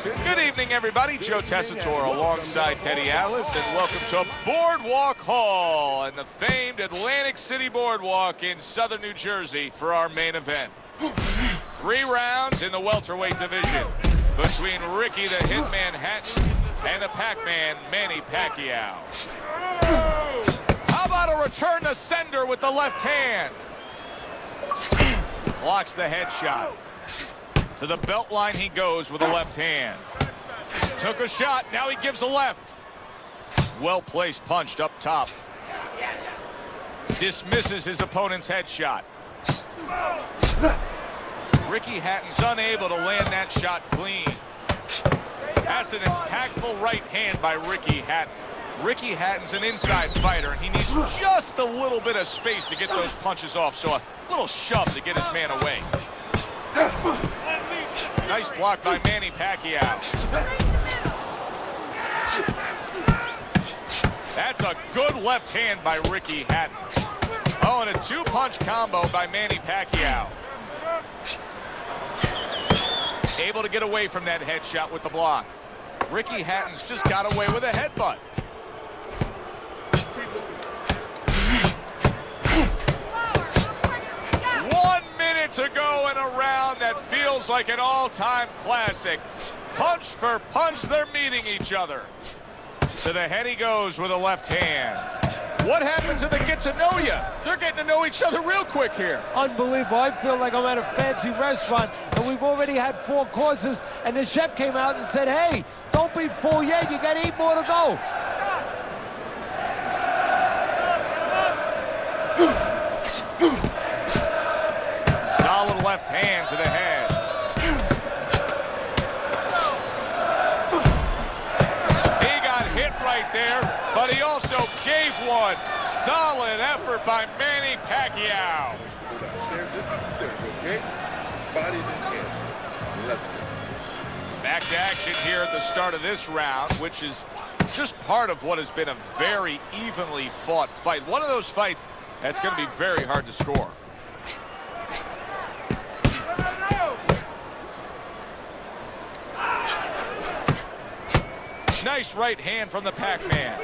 Good evening, everybody. Joe Tessitore alongside Teddy Atlas, and welcome to Boardwalk Hall and the famed Atlantic City Boardwalk in southern New Jersey for our main event. 3 rounds in the welterweight division between Ricky the Hitman Hatton and the Pac-Man Manny Pacquiao. How about a return to sender with the left hand? Blocks the headshot. To the belt line he goes with the left hand. Took a shot, now he gives a left. Well-placed punch up top. Dismisses his opponent's headshot. Ricky Hatton's unable to land that shot clean. That's an impactful right hand by Ricky Hatton. Ricky Hatton's an inside fighter, and he needs just a little bit of space to get those punches off, so a little shove to get his man away. Nice block by Manny Pacquiao. That's a good left hand by Ricky Hatton. Oh, and a 2-punch combo by Manny Pacquiao. Able to get away from that headshot with the block. Ricky Hatton's just got away with a headbutt. To go in a round that feels like an all-time classic. Punch for punch, they're meeting each other. To the head he goes with a left hand. What happened to the get-to-know-ya? They're getting to know each other real quick here. Unbelievable. I feel like I'm at a fancy restaurant, and we've already had 4 courses, and the chef came out and said, hey, don't be full yet, you got 8 more to go. Solid left hand to the head. He got hit right there, but he also gave one. Solid effort by Manny Pacquiao. Back to action here at the start of this round, which is just part of what has been a very evenly fought fight. One of those fights that's going to be very hard to score. Nice right hand from the Pac-Man.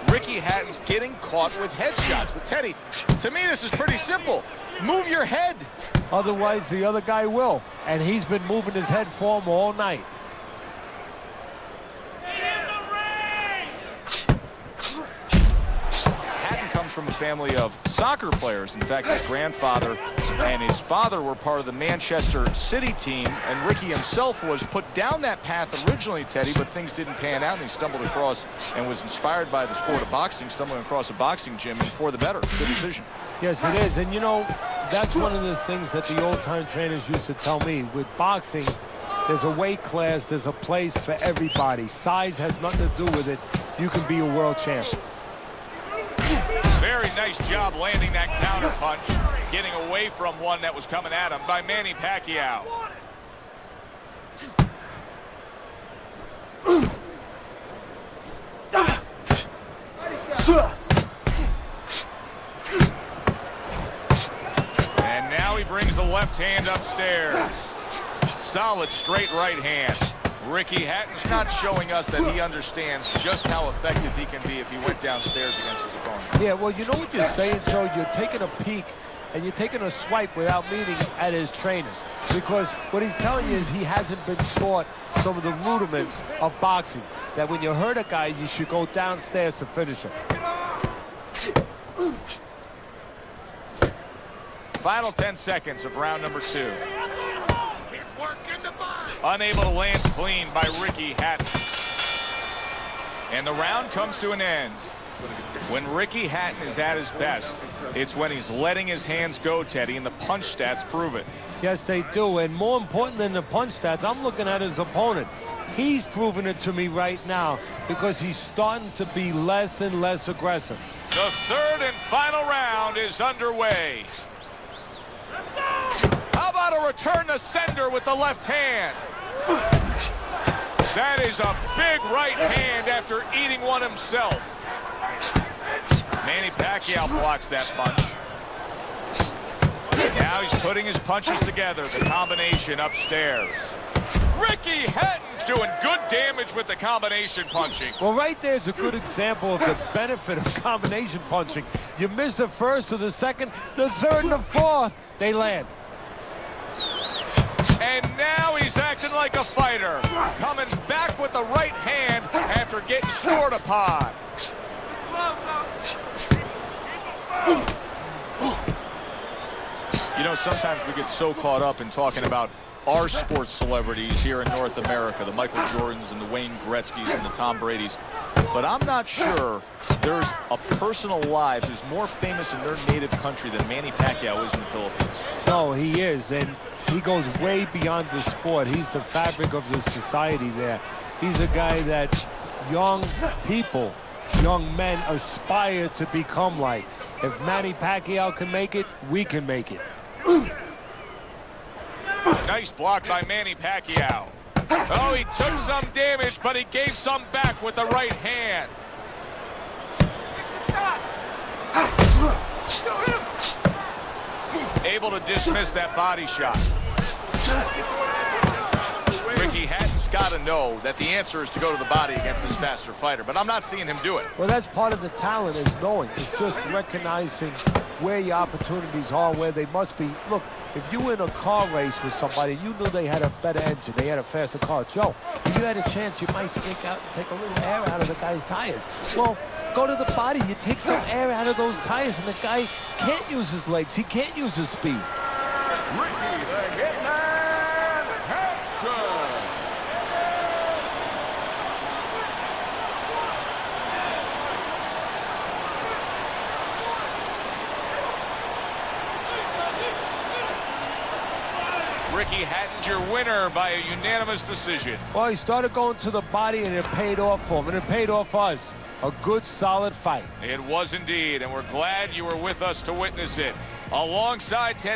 Ricky Hatton's getting caught with headshots. But Teddy, to me this is pretty simple. Move your head. Otherwise, the other guy will. And he's been moving his head for him all night. Hatton comes from a family of soccer players. In fact, his grandfather and his father were part of the Manchester City team, and Ricky himself was put down that path originally, Teddy, but things didn't pan out, and he stumbled across and was inspired by the sport of boxing, stumbling across a boxing gym, and for the better. Good decision. Yes, it is. And, you know, that's one of the things that the old-time trainers used to tell me. With boxing, there's a weight class, there's a place for everybody. Size has nothing to do with it. You can be a world champion. Very nice job landing that counter punch, getting away from one that was coming at him by Manny Pacquiao. And now he brings the left hand upstairs. Solid straight right hand. Ricky Hatton's not showing us that he understands just how effective he can be if he went downstairs against his opponent. Yeah, well, you know what you're saying, Joe? You're taking a peek and you're taking a swipe without meaning at his trainers. Because what he's telling you is he hasn't been taught some of the rudiments of boxing. That when you hurt a guy, you should go downstairs to finish him. Final 10 seconds of round number 2. Unable to land clean by Ricky Hatton. And the round comes to an end. When Ricky Hatton is at his best, it's when he's letting his hands go, Teddy, and the punch stats prove it. Yes, they do. And more important than the punch stats, I'm looking at his opponent. He's proving it to me right now because he's starting to be less and less aggressive. The third and final round is underway. How about a return to sender with the left hand? That is a big right hand after eating one himself. Manny Pacquiao blocks that punch. Now he's putting his punches together, the combination upstairs. Ricky Hatton's doing good damage with the combination punching. Well, right there's a good example of the benefit of combination punching. You miss the first or the second, the third and the fourth, they land. And now he's acting like a fighter, coming back with the right hand after getting scored upon. You know, sometimes we get so caught up in talking about our sports celebrities here in North America, the Michael Jordans and the Wayne Gretzkys and the Tom Bradys. But I'm not sure there's a person alive who's more famous in their native country than Manny Pacquiao is in the Philippines. No, he is, and he goes way beyond the sport. He's the fabric of the society there. He's a guy that young people, young men aspire to become like. If Manny Pacquiao can make it, we can make it. Nice block by Manny Pacquiao. Oh, he took some damage, but he gave some back with the right hand. Able to dismiss that body shot. Ricky Hatton's got to know that the answer is to go to the body against this faster fighter, but I'm not seeing him do it. Well, that's part of the talent, is knowing. It's just recognizing where your opportunities are, where they must be. Look, if you were in a car race with somebody, you knew they had a better engine, they had a faster car. Joe, if you had a chance, you might sneak out and take a little air out of the guy's tires. Well, go to the body, you take some air out of those tires, and the guy can't use his legs, he can't use his speed. Ricky the Hitman Hatton. Ricky Hatton's your winner by a unanimous decision. Well, he started going to the body, and it paid off for him, and it paid off for us. A good, solid fight. It was indeed, and we're glad you were with us to witness it. Alongside Ted